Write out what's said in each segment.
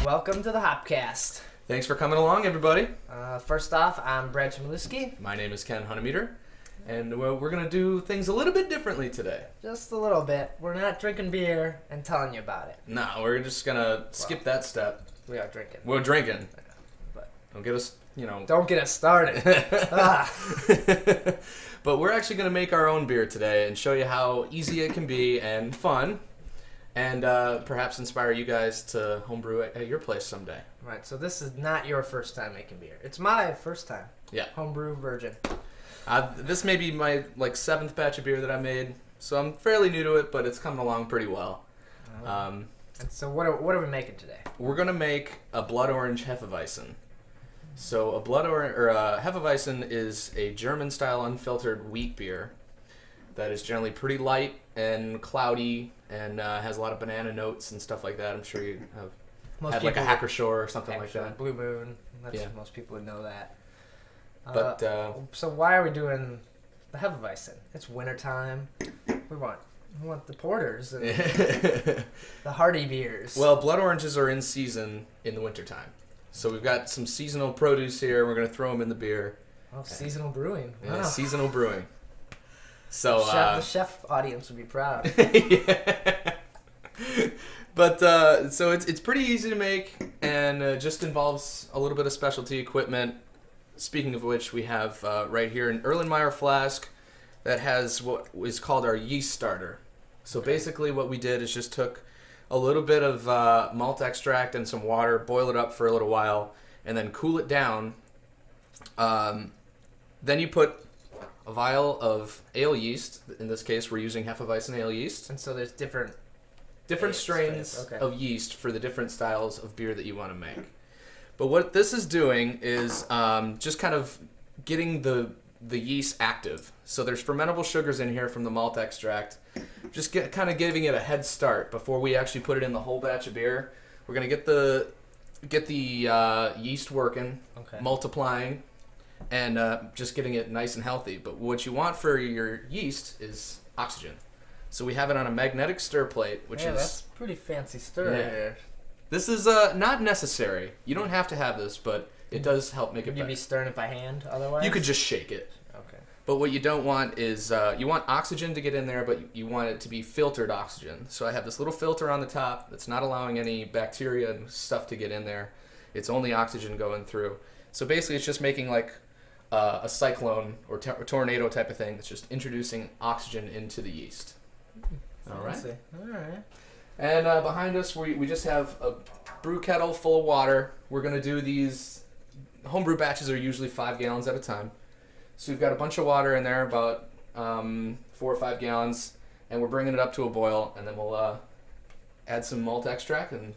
Welcome to the Hopcast. Thanks for coming along, everybody. First off, I'm Brad Chmielewski. My name is Ken Hunnemeder, and we're going to do things a little bit differently today. Just a little bit. We're not drinking beer and telling you about it. No, we're just going to skip that step. We are drinking. We're drinking. But don't get us, Don't get us started. But we're actually going to make our own beer today and show you how easy it can be and fun, and perhaps inspire you guys to homebrew at your place someday. Right, so this is not your first time making beer. It's my first time. Yeah. Homebrew virgin. This may be my 7th batch of beer that I made, so I'm fairly new to it, but it's coming along pretty well. And so what are we making today? We're going to make a Blood Orange Hefeweizen. So a Hefeweizen is a German-style unfiltered wheat beer that is generally pretty light and cloudy and has a lot of banana notes and stuff like that. I'm sure you have had like a Hacker Shore or something like that. Blue Moon. Most people would know that. But so why are we doing the Hefeweizen? It's wintertime. We want the porters and the hearty beers. Well, blood oranges are in season in the wintertime. So we've got some seasonal produce here. We're going to throw them in the beer. Oh, seasonal brewing. Wow. Yeah, seasonal brewing. So the chef audience would be proud. Yeah. But so it's pretty easy to make, and just involves a little bit of specialty equipment. Speaking of which, we have right here an Erlenmeyer flask that has what is called our yeast starter. So basically what we did is just took a little bit of malt extract and some water, boil it up for a little while, and then cool it down. Then you put a vial of ale yeast. In this case, we're using Hefeweizen ale yeast. And so there's different strains of yeast for the different styles of beer that you want to make. But what this is doing is just kind of getting the yeast active. So there's fermentable sugars in here from the malt extract. Just kind of giving it a head start before we actually put it in the whole batch of beer. We're gonna get the yeast working, multiplying, and just getting it nice and healthy. But what you want for your yeast is oxygen. So we have it on a magnetic stir plate, which is that's pretty fancy stir here. This is not necessary. You don't have to have this, but it does help make it better. Would you be stirring it by hand otherwise? You could just shake it. Okay. But what you don't want is, you want oxygen to get in there, but you want it to be filtered oxygen. So I have this little filter on the top that's not allowing any bacteria and stuff to get in there. It's only oxygen going through. So basically it's just making like a cyclone or tornado type of thing that's just introducing oxygen into the yeast. All right. And behind us, we just have a brew kettle full of water. We're going to do these. Homebrew batches are usually 5 gallons at a time. So we've got a bunch of water in there, about 4 or 5 gallons, and we're bringing it up to a boil, and then we'll add some malt extract, and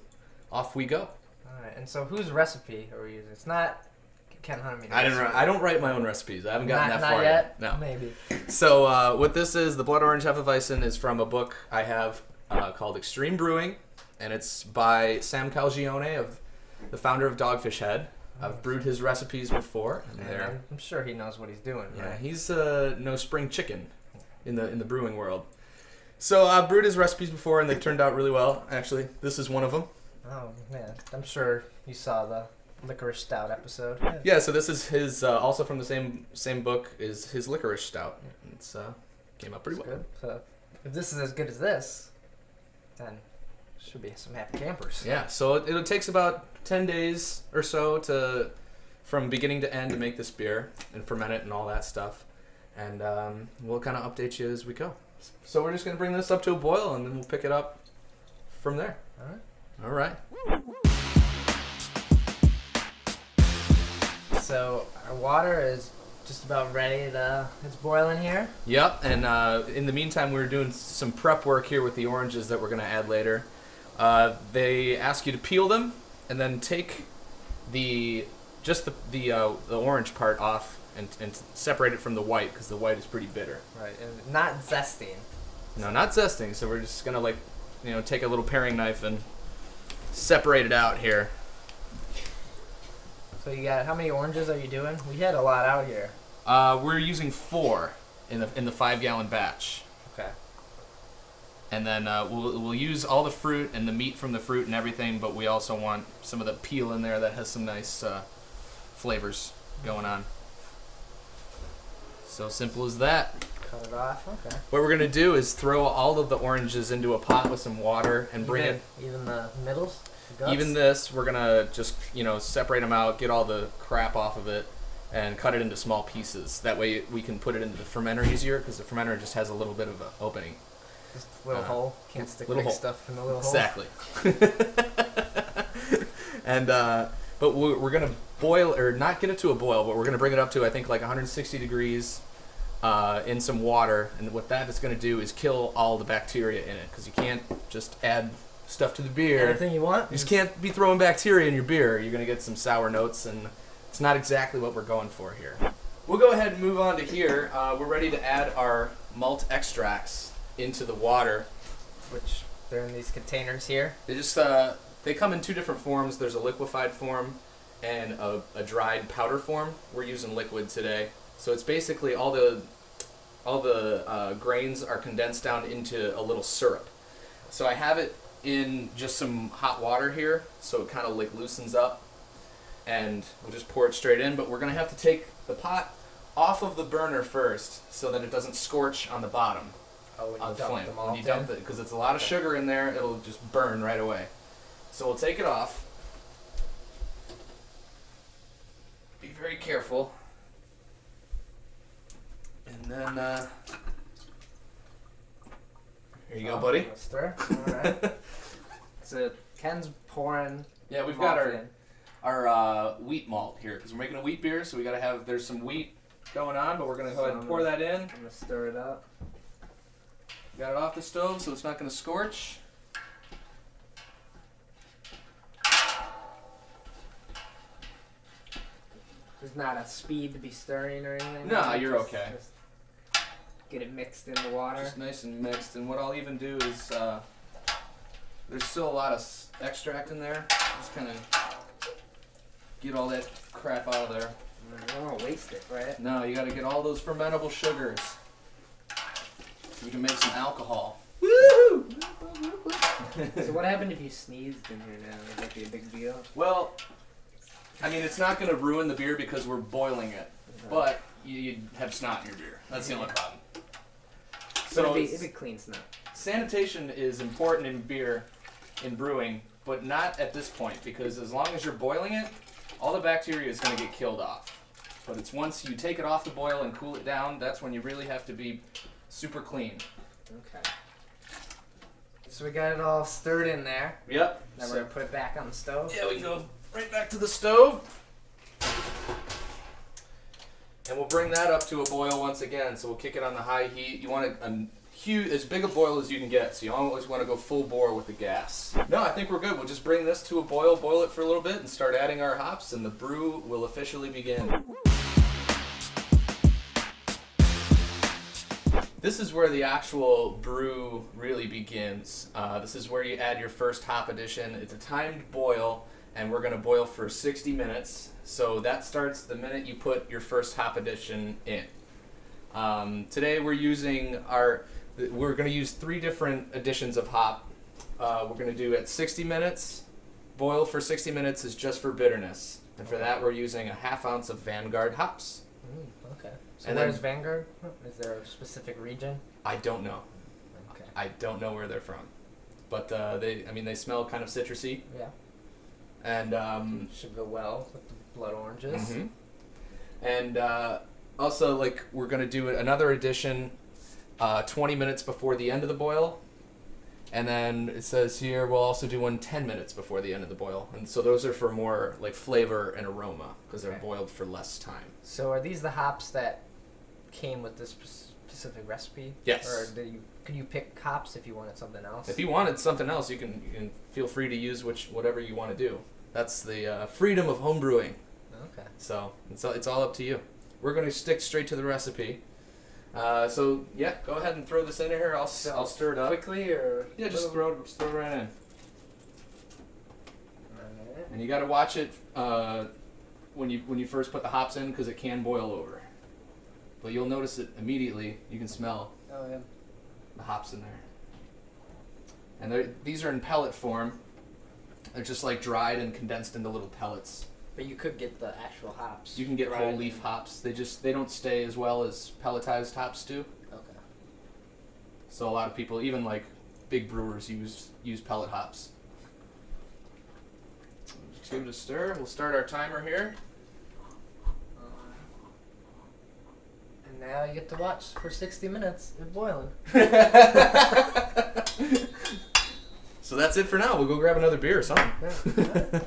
off we go. All right. And so whose recipe are we using? It's not Ken Hunnemeder. I don't write my own recipes. I haven't gotten that far yet. No. Maybe. So what this is, the Blood Orange Hefeweizen, is from a book I have called Extreme Brewing, and it's by Sam Calagione, the founder of Dogfish Head. I've brewed his recipes before, and I'm sure he knows what he's doing. Yeah, right? he's no spring chicken in the brewing world. So I've brewed his recipes before, and they've turned out really well. Actually, this is one of them. Oh yeah, I'm sure you saw the licorice stout episode. Yeah, so this is his also from the same book is his licorice stout. It's came out pretty well. Good. So if this is as good as this, then should be some happy campers. Yeah, so it takes about 10 days or so from beginning to end to make this beer and ferment it and all that stuff. And we'll kind of update you as we go. So we're just going to bring this up to a boil, and then we'll pick it up from there. All right. So our water is just about ready it's boiling here. Yep, and in the meantime, we're doing some prep work here with the oranges that we're going to add later. They ask you to peel them and then take the orange part off and separate it from the white, because the white is pretty bitter. Right, and not zesting. No, not zesting. So we're just gonna take a little paring knife and separate it out here. So you got, how many oranges are you doing? We had a lot out here. We're using 4 in the 5 gallon batch. Okay. And then we'll use all the fruit and the meat from the fruit and everything, but we also want some of the peel in there that has some nice flavors going on. So simple as that. Cut it off. Okay. What we're gonna do is throw all of the oranges into a pot with some water and bring it. Even the middles. The guts? Even this, we're gonna just separate them out, get all the crap off of it, and cut it into small pieces. That way we can put it into the fermenter easier, because the fermenter just has a little bit of an opening. Just a little hole. Can't stick little big hole. stuff in the little Exactly. hole. And but we're gonna boil, or not get it to a boil, but we're gonna bring it up to I think like 160 degrees in some water. And what that is gonna do is kill all the bacteria in it, because you can't just add stuff to the beer. Anything you want. You just can't be throwing bacteria in your beer. You're gonna get some sour notes, and it's not exactly what we're going for here. We'll go ahead and move on to here. We're ready to add our malt extracts into the water. Which they're in these containers here. They just they come in two different forms. There's a liquefied form and a dried powder form. We're using liquid today, so it's basically all the grains are condensed down into a little syrup. So I have it in just some hot water here, so it kind of like loosens up, and we'll just pour it straight in. But we're gonna have to take the pot off of the burner first, so that it doesn't scorch on the bottom. Oh, when On you the dump flame. them When all you dump it, because it's a lot of sugar in there, it'll just burn right away. So we'll take it off. Be very careful. And then, here you go, buddy. Stir. All right. So Ken's pouring. Yeah, we've malt got in. our wheat malt here, because we're making a wheat beer, so we gotta have, there's some wheat going on, but we're gonna go ahead and pour that in. I'm gonna stir it up. Got it off the stove, so it's not gonna scorch. There's not a speed to be stirring or anything. No, like you're just, okay. Just get it mixed in the water. Just nice and mixed. And what I'll even do is, there's still a lot of extract in there. Just kind of get all that crap out of there. You don't want to waste it, right? No, you got to get all those fermentable sugars, so we can make some alcohol. Woo! So what happened if you sneezed in here now? Would that be a big deal? Well, I mean, it's not going to ruin the beer because we're boiling it, but you'd have snot in your beer. That's the only problem. So it'd be clean snot. Sanitation is important in beer, in brewing, but not at this point, because as long as you're boiling it, all the bacteria is going to get killed off. But it's once you take it off the boil and cool it down, that's when you really have to be super clean. Okay. So we got it all stirred in there. Yep. Then we're gonna put it back on the stove. Yeah, we can go right back to the stove. And we'll bring that up to a boil once again. So we'll kick it on the high heat. You want a huge, as big a boil as you can get. So you always want to go full bore with the gas. No, I think we're good. We'll just bring this to a boil it for a little bit, and start adding our hops, and the brew will officially begin. This is where the actual brew really begins. This is where you add your first hop addition. It's a timed boil, and we're going to boil for 60 minutes. So that starts the minute you put your first hop addition in. Today we're using we're going to use 3 different additions of hop. We're going to do at 60 minutes. Boil for 60 minutes is just for bitterness. And for that we're using a ½ ounce of Vanguard hops. Okay. So And where's then- Vanguard? Is there a specific region? I don't know. Okay. I don't know where they're from. But they smell kind of citrusy. Yeah. And Should go well with the blood oranges. mhm. And also, like, we're going to do another addition 20 minutes before the end of the boil. And then it says here we'll also do one 10 minutes before the end of the boil. And so those are for more like flavor and aroma, because they're Okay. boiled for less time. So are these the hops that came with this specific recipe? Yes. Or could you pick hops if you wanted something else? If you wanted something else, you can feel free to use whatever you want to do. That's the freedom of home brewing. Okay. So it's all up to you. We're going to stick straight to the recipe. So yeah, go ahead and throw this in here. I'll stir it up Quickly or? Yeah, just throw it right in. Alright. And you got to watch it when you first put the hops in, because it can boil over. But you'll notice it immediately. You can smell Oh yeah. the hops in there. And these are in pellet form. They're just like dried and condensed into little pellets. But you could get the actual hops. You can get whole leaf hops. They don't stay as well as pelletized hops do. Okay. So a lot of people, even like big brewers, use pellet hops. Just give it a stir. We'll start our timer here. And now you get to watch for 60 minutes it boiling. So that's it for now. We'll go grab another beer or something. Yeah.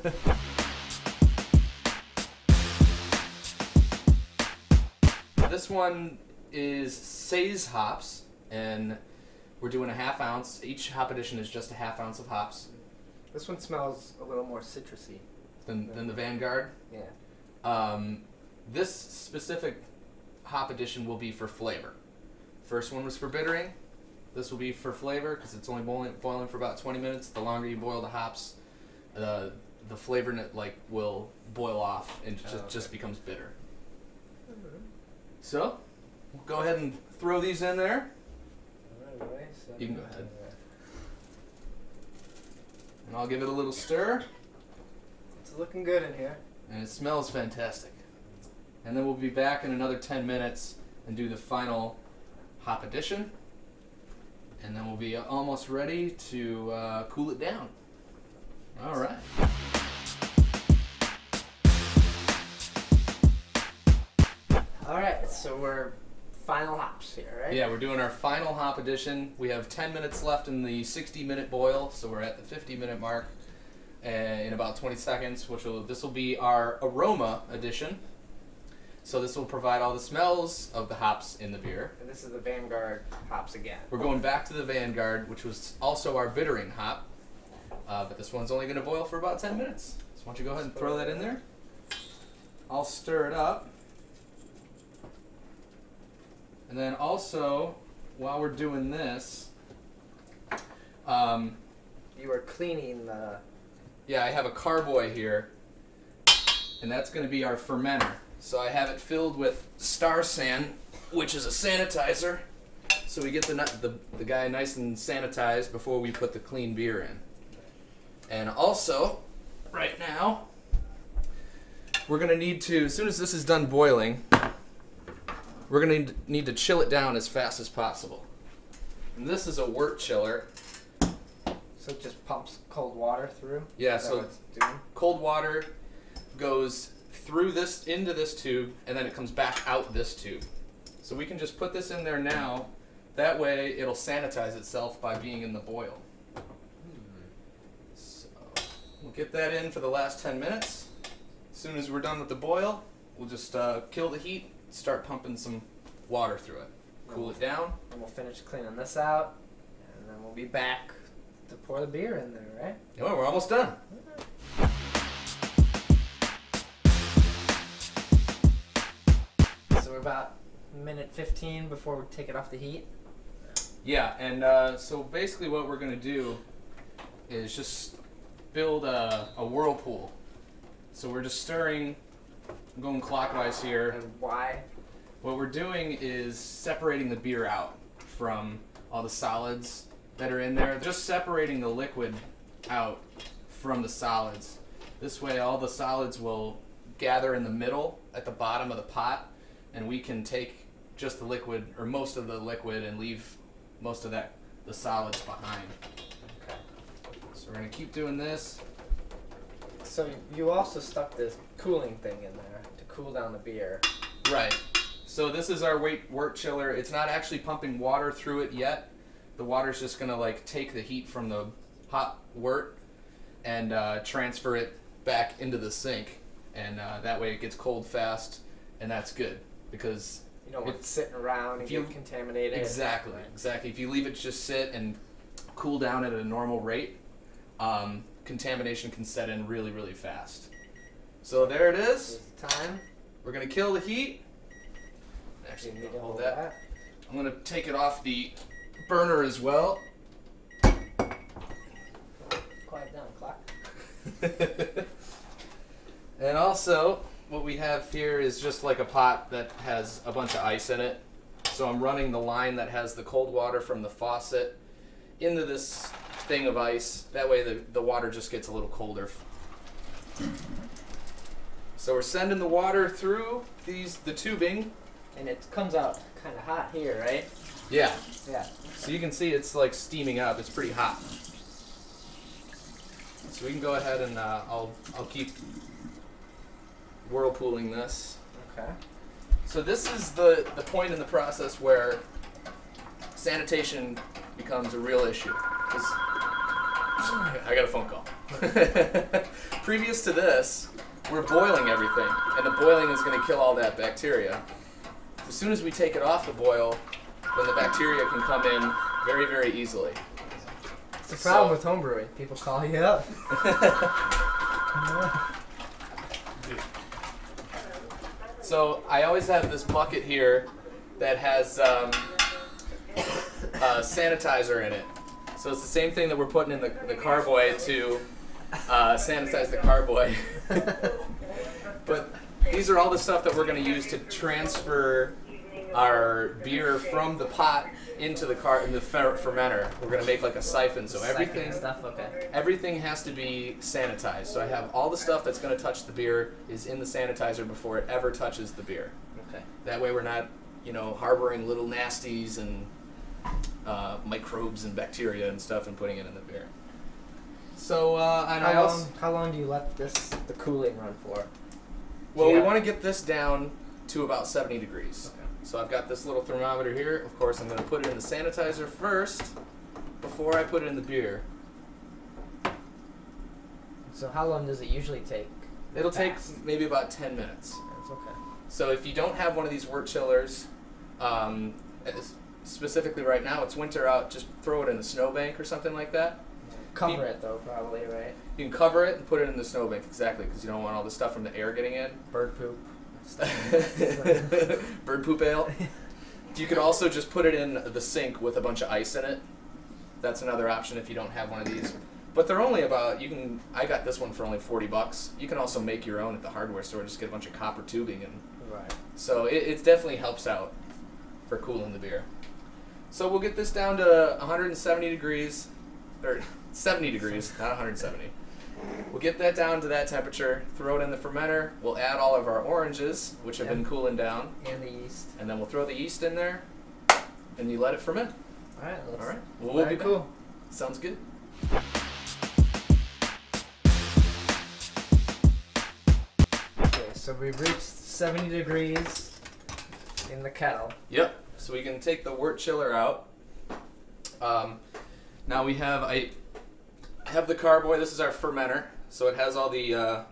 This one is Says hops, and we're doing a 1/2 ounce. Each hop addition is just a 1/2 ounce of hops. This one smells a little more citrusy than the Vanguard. Yeah. This specific hop addition will be for flavor. First one was for bittering. This will be for flavor because it's only boiling for about 20 minutes. The longer you boil the hops, the flavor will boil off and just becomes bitter. So, we'll go ahead and throw these in there. You can go ahead. And I'll give it a little stir. It's looking good in here. And it smells fantastic. And then we'll be back in another 10 minutes and do the final hop addition. And then we'll be almost ready to cool it down. All right. All right, so we're final hops here, right? Yeah, we're doing our final hop addition. We have 10 minutes left in the 60-minute boil, so we're at the 50-minute mark in about 20 seconds. This will be our aroma addition. So this will provide all the smells of the hops in the beer. And this is the Vanguard hops again. We're going back to the Vanguard, which was also our bittering hop, but this one's only going to boil for about 10 minutes. So why don't you go ahead and throw that in there? I'll stir it up. And then also, while we're doing this, you are cleaning the... Yeah, I have a carboy here, and that's going to be our fermenter. So I have it filled with Star San, which is a sanitizer. So we get the guy nice and sanitized before we put the clean beer in. And also, right now, we're going to need to, as soon as this is done boiling, we're going to need to chill it down as fast as possible. And this is a wort chiller. So it just pumps cold water through? Yeah, Is that so what it's doing? Cold water goes through this, into this tube, and then it comes back out this tube. So we can just put this in there now. That way it'll sanitize itself by being in the boil. So we'll get that in for the last 10 minutes. As soon as we're done with the boil, we'll just kill the heat, start pumping some water through it. Cool it down. And we'll finish cleaning this out, and then we'll be back to pour the beer in there, right? Yeah, we're almost done. So we're about minute 15 before we take it off the heat. Yeah, and so basically what we're going to do is just build a whirlpool. So we're just stirring, going clockwise here. And why? What we're doing is separating the beer out from all the solids that are in there. Just separating the liquid out from the solids. This way all the solids will gather in the middle at the bottom of the pot, and we can take just the liquid, or most of the liquid, and leave most of the solids behind. Okay. So we're going to keep doing this. So you also stuck this cooling thing in there to cool down the beer. Right. So this is our wort chiller. It's not actually pumping water through it yet. The water's just going to take the heat from the hot wort and transfer it back into the sink. And that way it gets cold fast, and that's good because you don't want it sitting around and get contaminated. Exactly, exactly. If you leave it just sit and cool down at a normal rate, contamination can set in really, really fast. So there it is. Time. We're going to kill the heat. Actually, You need to hold hold that. that. I'm going to take it off the burner as well. Quiet down, clock. And also, what we have here is just like a pot that has a bunch of ice in it. So I'm running the line that has the cold water from the faucet into this thing of ice. That way the water just gets a little colder. So we're sending the water through the tubing. And it comes out kind of hot here, right? Yeah. Yeah. So you can see it's like steaming up. It's pretty hot. So we can go ahead and I'll keep whirlpooling this. Okay. So this is the point in the process where sanitation becomes a real issue. I got a phone call. Previous to this, we're boiling everything, and the boiling is going to kill all that bacteria. As soon as we take it off the boil, then the bacteria can come in very, very easily. It's the problem with homebrewing. People call you up. So I always have this bucket here that has sanitizer in it. So it's the same thing that we're putting in the carboy to sanitize the carboy. But these are all the stuff that we're going to use to transfer our beer from the pot into the fermenter. We're going to make like a siphon, so everything has to be sanitized. So I have all the stuff that's going to touch the beer is in the sanitizer before it ever touches the beer. Okay. That way we're not, harboring little nasties and microbes and bacteria and stuff and putting it in the beer. So how long do you let the cooling run for? Well, we want to get this down to about 70 degrees. Okay. So I've got this little thermometer here. Of course, I'm going to put it in the sanitizer first before I put it in the beer. So how long does it usually take? It'll take maybe about 10 minutes. That's okay. So if you don't have one of these wort chillers, specifically right now, it's winter out, just throw it in a snowbank or something like that. Cover it though, probably, right? You can cover it and put it in the snowbank, exactly, because you don't want all the stuff from the air getting in. Bird poop. Bird poop ale. You could also just put it in the sink with a bunch of ice in it. That's another option if you don't have one of these. But they're only about, I got this one for only $40. You can also make your own at the hardware store, just get a bunch of copper tubing and right. So it definitely helps out for cooling the beer. So we'll get this down to 170 degrees, or 70 degrees, not 170. We'll get that down to that temperature, throw it in the fermenter, we'll add all of our oranges, which have been cooling down. And the yeast. And then we'll throw the yeast in there, and you let it ferment. Alright, Well, we'll be cool. back. Sounds good. Okay, so we've reached 70 degrees in the kettle. Yep, so we can take the wort chiller out. Now I have the carboy. This is our fermenter, so it has all the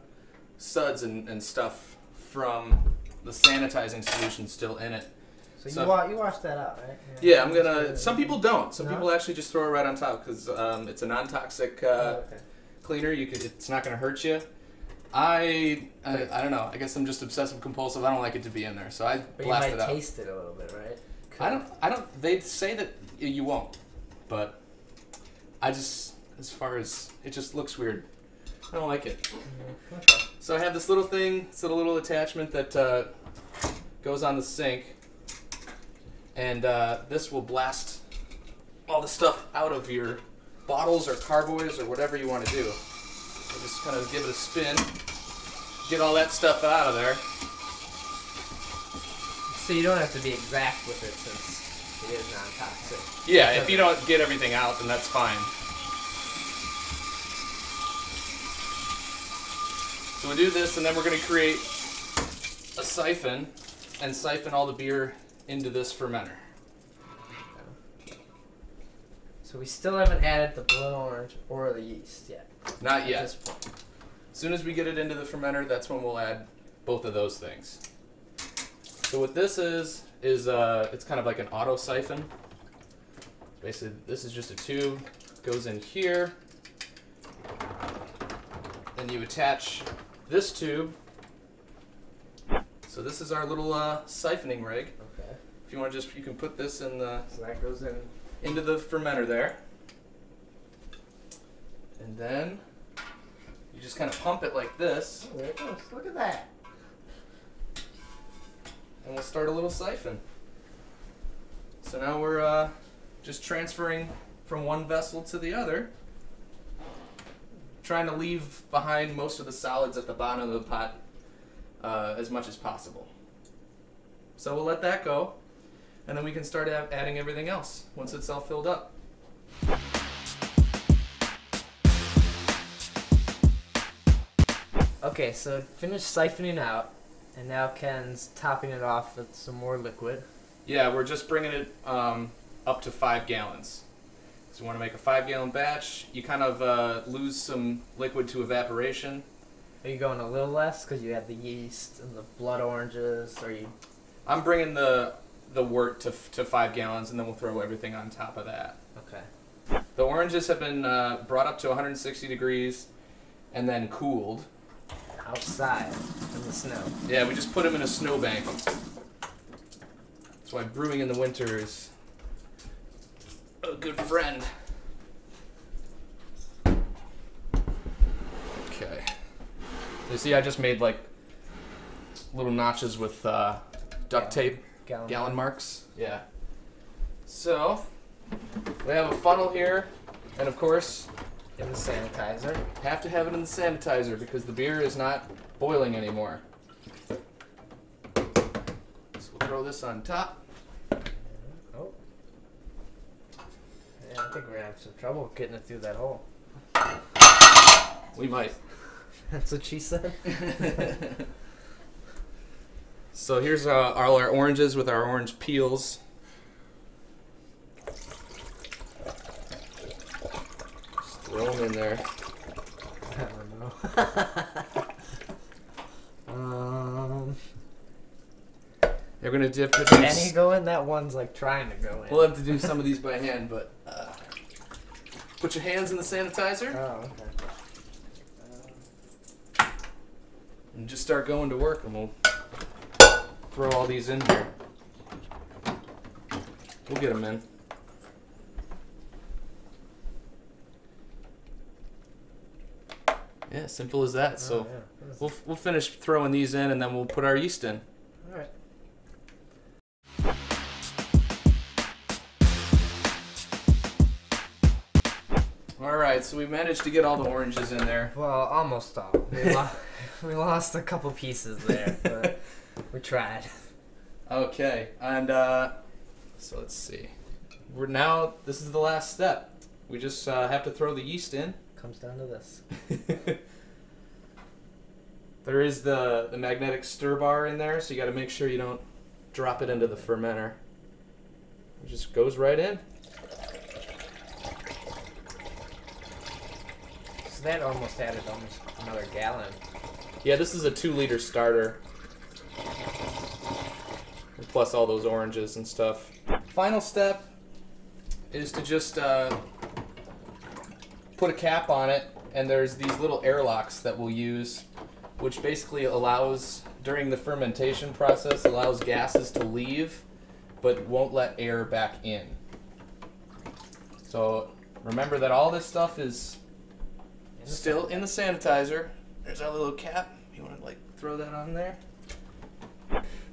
suds and stuff from the sanitizing solution still in it. So you wash that out, right? Yeah, I'm gonna. Some people don't. Some people actually just throw it right on top because it's a non-toxic cleaner. It's not gonna hurt you. I don't know. I guess I'm just obsessive compulsive. I don't like it to be in there, so I blast it out. But you might taste it a little bit, right? I don't. They say that you won't, but I just, as far as it just looks weird. I don't like it. Mm-hmm. Okay. So I have this little thing. It's a little attachment that goes on the sink, and this will blast all the stuff out of your bottles or carboys or whatever you want to do. So just kind of give it a spin, get all that stuff out of there. So you don't have to be exact with it since it is non-toxic. Yeah, if you don't get everything out, then that's fine. So we do this, and then we're going to create a siphon and siphon all the beer into this fermenter. So we still haven't added the blood orange or the yeast yet. Not yet. At this point. As soon as we get it into the fermenter, that's when we'll add both of those things. So what this is it's kind of like an auto siphon. Basically, this is just a tube, goes in here, and you attach this tube. So this is our little siphoning rig. Okay. If you want to you can put this in the... So that goes in. Into the fermenter there. And then you just kind of pump it like this. Oh, there it goes. Look at that. And we'll start a little siphon. So now we're just transferring from one vessel to the other. trying to leave behind most of the solids at the bottom of the pot as much as possible. So we'll let that go, and then we can start adding everything else once it's all filled up. Okay, so it finished siphoning out, and now Ken's topping it off with some more liquid. Yeah, we're just bringing it up to 5 gallons. So we want to make a 5-gallon batch. You kind of lose some liquid to evaporation. Are you going a little less because you have the yeast and the blood oranges? Or you? I'm bringing the wort to 5 gallons, and then we'll throw everything on top of that. Okay. The oranges have been brought up to 160 degrees and then cooled. Outside in the snow. Yeah, we just put them in a snowbank. That's why brewing in the winter is a good friend. Okay. You see, I just made like little notches with duct tape, gallon marks. Yeah. So we have a funnel here, and of course, in the sanitizer. have to have it in the sanitizer because the beer is not boiling anymore. So we'll throw this on top. Oh. Yeah, I think we're gonna have some trouble getting it through that hole. We might. That's what she said. So here's all our oranges with our orange peels. Just throw them in there. I don't know. They're gonna dip it. Can he go in? That one's like trying to go in. We'll have to do some of these by hand, but put your hands in the sanitizer Oh, okay. and just start going to work, and we'll throw all these in here. We'll get them in. Yeah, simple as that. So yeah. we'll finish throwing these in, and then we'll put our yeast in. All right. All right, so we managed to get all the oranges in there. Well, almost all. We lost a couple pieces there, but we tried. Okay, and so let's see. This is the last step. We just have to throw the yeast in. Comes down to this. There is the magnetic stir bar in there, so you got to make sure you don't drop it into the fermenter. It just goes right in. So that almost added another gallon. Yeah, this is a 2-liter starter. Plus all those oranges and stuff. Final step is to just put a cap on it, and there's these little airlocks that we'll use, which basically allows, during the fermentation process, allows gases to leave, but won't let air back in. So remember that all this stuff is still in the sanitizer. There's our little cap. You want to like throw that on there?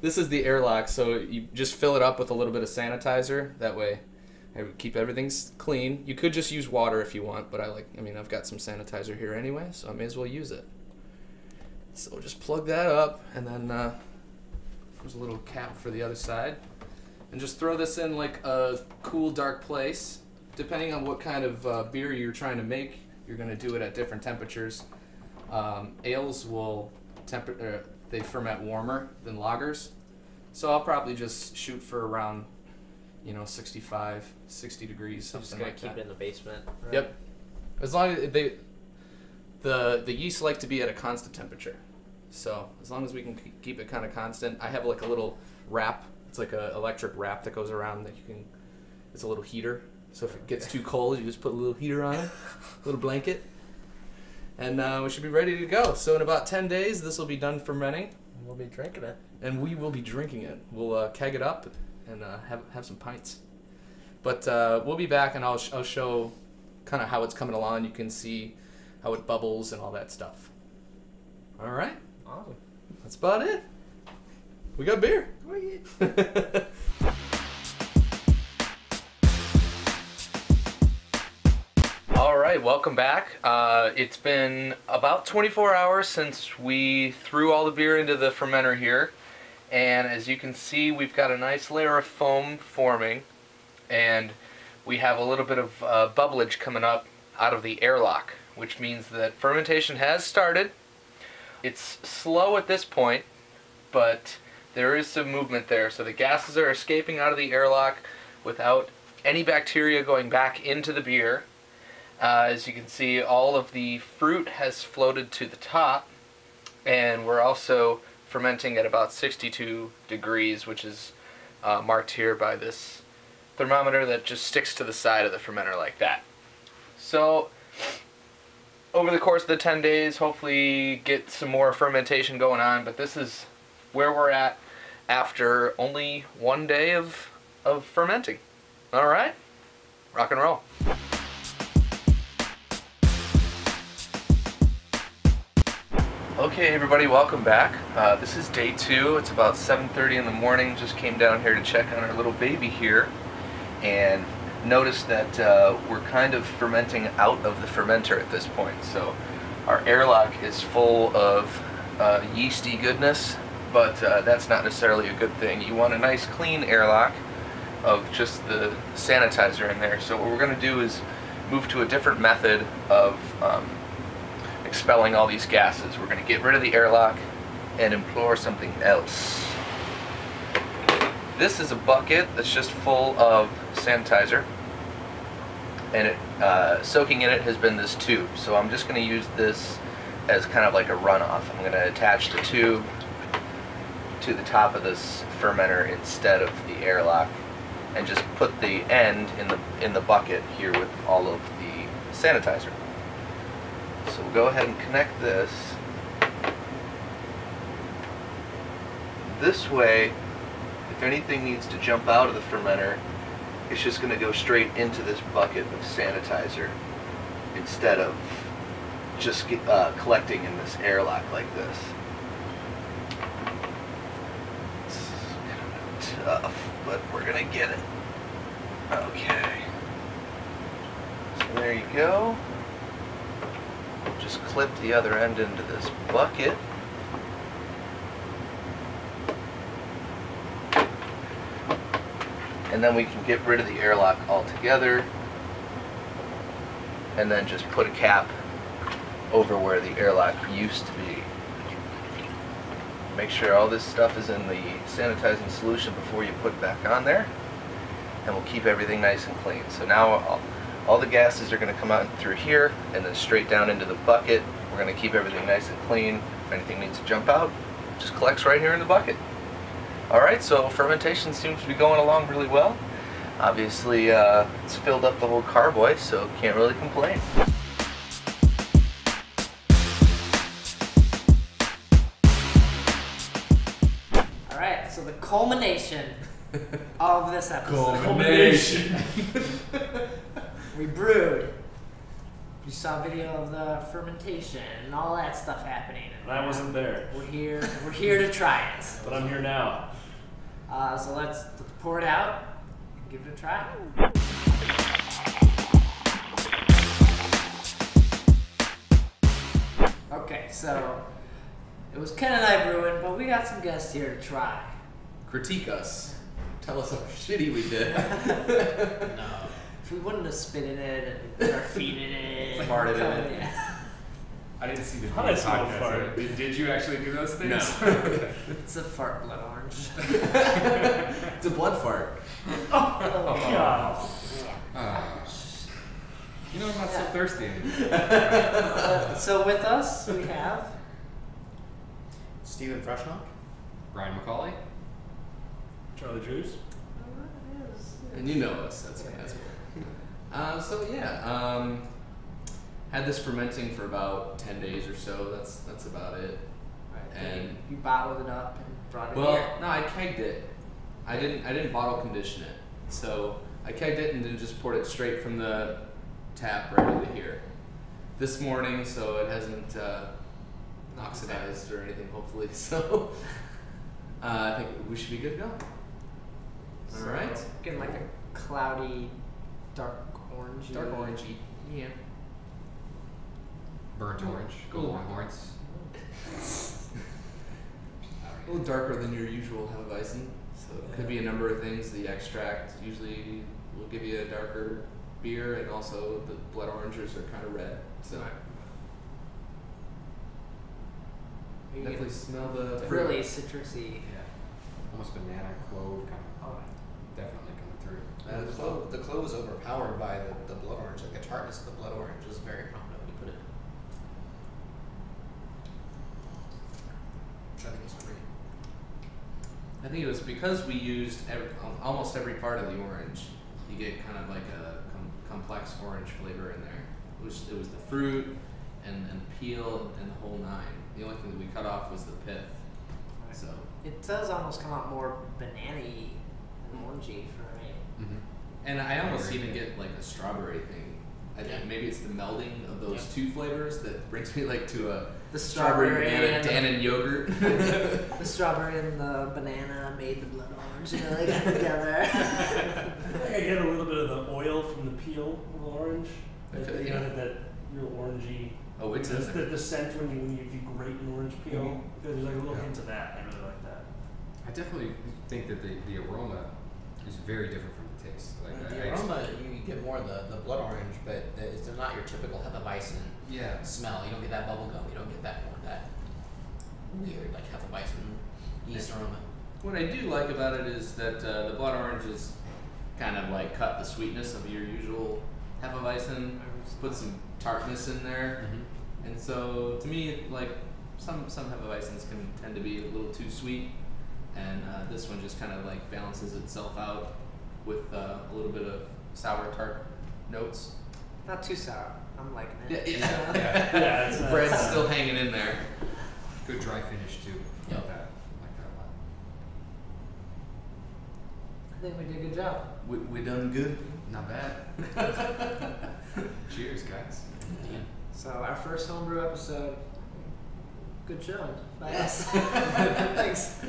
This is the airlock, so you just fill it up with a little bit of sanitizer. That way, I would keep everything clean. You could just use water if you want, but I've got some sanitizer here anyway, so I may as well use it. So we'll just plug that up, and then there's a little cap for the other side. And just throw this in like a cool, dark place. Depending on what kind of beer you're trying to make, you're going to do it at different temperatures. Ales will they ferment warmer than lagers, so I'll probably just shoot for around 65, 60 degrees, something like that. Just gonna keep it in the basement. Right? Yep. As long as the yeast like to be at a constant temperature, so as long as we can keep it kind of constant. I have like a little wrap. It's like an electric wrap that goes around that you can. It's a little heater. So if it gets too cold, you just put a little heater on it, a little blanket. And we should be ready to go. So in about 10 days, this will be done fermenting. We'll be drinking it. And we will be drinking it. We'll keg it up and have some pints. But we'll be back, and I'll show kind of how it's coming along. You can see how it bubbles and all that stuff. All right. Awesome. That's about it. We got beer. All right, welcome back. It's been about 24 hours since we threw all the beer into the fermenter here, and as you can see, we've got a nice layer of foam forming, and we have a little bit of bubblage coming up out of the airlock, which means that fermentation has started. It's slow at this point, but there is some movement there, so the gases are escaping out of the airlock without any bacteria going back into the beer. As you can see, all of the fruit has floated to the top, and we're also fermenting at about 62 degrees, which is marked here by this thermometer that just sticks to the side of the fermenter like that. So over the course of the 10 days, hopefully get some more fermentation going on, but this is where we're at after only 1 day of fermenting. All right, rock and roll. Okay, everybody, welcome back. This is day 2. It's about 7:30 in the morning. Just came down here to check on our little baby here, and noticed that we're kind of fermenting out of the fermenter at this point. So our airlock is full of yeasty goodness, but that's not necessarily a good thing. You want a nice clean airlock of just the sanitizer in there. So what we're going to do is move to a different method of expelling all these gases. We're going to get rid of the airlock and employ something else. This is a bucket that's just full of sanitizer, and soaking in it has been this tube. So I'm just going to use this as kind of like a runoff. I'm going to attach the tube to the top of this fermenter instead of the airlock, and just put the end in the bucket here with all of the sanitizer. So we'll go ahead and connect this. This way, if anything needs to jump out of the fermenter, it's just going to go straight into this bucket of sanitizer instead of just collecting in this airlock like this. It's kind of tough, but we're going to get it. Okay. So there you go. Just clip the other end into this bucket. And then we can get rid of the airlock altogether, and then just put a cap over where the airlock used to be. Make sure all this stuff is in the sanitizing solution before you put it back on there, and we'll keep everything nice and clean. So now all the gases are going to come out through here and then straight down into the bucket. We're going to keep everything nice and clean. If anything needs to jump out, it just collects right here in the bucket. Alright, so fermentation seems to be going along really well. Obviously, it's filled up the whole carboy, so can't really complain. Alright, so the culmination of this episode. Culmination. We brewed. You saw a video of the fermentation and all that stuff happening. And I wasn't there. We're here to try it. But I'm here now. So let's pour it out and give it a try. Okay, so it was Ken and I brewing, but we got some guests here to try. Critique us. Tell us how shitty we did. No. If we wouldn't have spit in it and put our feet in it. Farted in it. Yeah. I didn't see the How did I podcast. fart? Did you actually do those things? No. It's a fart, Blood Orange. It's a blood fart. Oh, God. You know, I'm not so thirsty anymore. So with us, we have Stephen Freshnock. Brian McCauley. Charlie Drews. And you know us, that's cool. So yeah, had this fermenting for about 10 days or so. That's about it. Right, And you bottled it up and brought it well, here. no, I kegged it. I didn't bottle condition it. So I kegged it and then just poured it straight from the tap right into here. This morning, so it hasn't oxidized or anything, hopefully. So I think we should be good to go. All right. Getting like a cloudy, dark orangey. Dark orangey. Yeah. Burnt orange, Cool. longhorns. A little darker than your usual Hefeweizen. So it could be a number of things. The extract usually will give you a darker beer, and also the blood oranges are kind of red. So You definitely get smell the fruit. really citrusy. Yeah. Almost banana, clove, kind of Oh, definitely coming through. The clove is overpowered by the blood orange. Like the tartness of the blood orange is very prominent when you put it. Which I think is great. I think it was because we used almost every part of the orange. You get kind of like a complex orange flavor in there. It was the fruit and peel and the whole nine. The only thing that we cut off was the pith. So it does almost come out more banana-y and orangey for me. Mm-hmm. and I almost even get like a strawberry thing. I think maybe it's the melding of those two flavors that brings me like to a The strawberry banana and Dannon yogurt. the strawberry and the banana made the blood orange. You know, they got together. I get a little bit of the oil from the peel of the orange. Okay, You yeah. know, that real orangey. Oh, it's in there. the scent if you grate an orange peel. Mhm. There's like a little Yeah. hint of that. I really like that. I definitely think that the aroma is very different from the taste. Like The aroma, you get more of the blood orange, but it's not your typical Hefeweizen yeah. smell. You don't get that bubble gum. You don't get that weird like Hefeweizen yeast aroma. What I do like about it is that the blood orange is kind of like cut the sweetness of your usual Hefeweizen, put some tartness in there, Mm-hmm. and so to me, like some Hefeweizens can tend to be a little too sweet, and this one just kind of like balances itself out with a little bit of sour tart notes. Not too sour. I'm liking it. Yeah. Yeah, it's Bread's still hanging in there. Good dry finish too. Yep. Like that a lot. I think we did a good job. We done good. Not bad. Cheers, guys. Yeah. So our first homebrew episode. Good showing. By us. Thanks.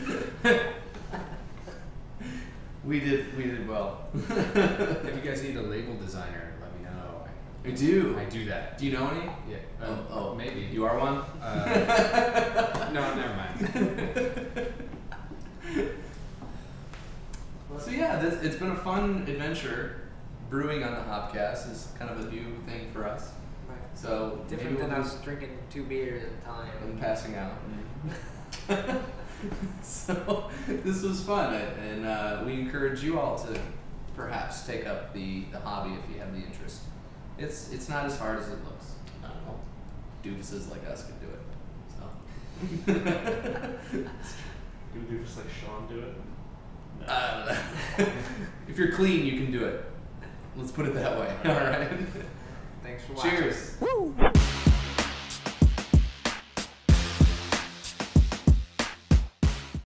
We did well. If you guys need a label designer, let me know. I do. I do that. Do you know any? Yeah. Oh, maybe. You are one? No, never mind. So yeah, it's been a fun adventure. Brewing on the Hopcast is kind of a new thing for us. So Different maybe than we'll us drinking 2 beers at a time. and passing out. So this was fun, and we encourage you all to perhaps take up the hobby if you have the interest. It's not as hard as it looks. Not at all. Doofuses like us can do it. So. You would do just like Sean do it. No. I don't know. If you're clean, you can do it. Let's put it that way. All right. Thanks for watching. Cheers. Woo!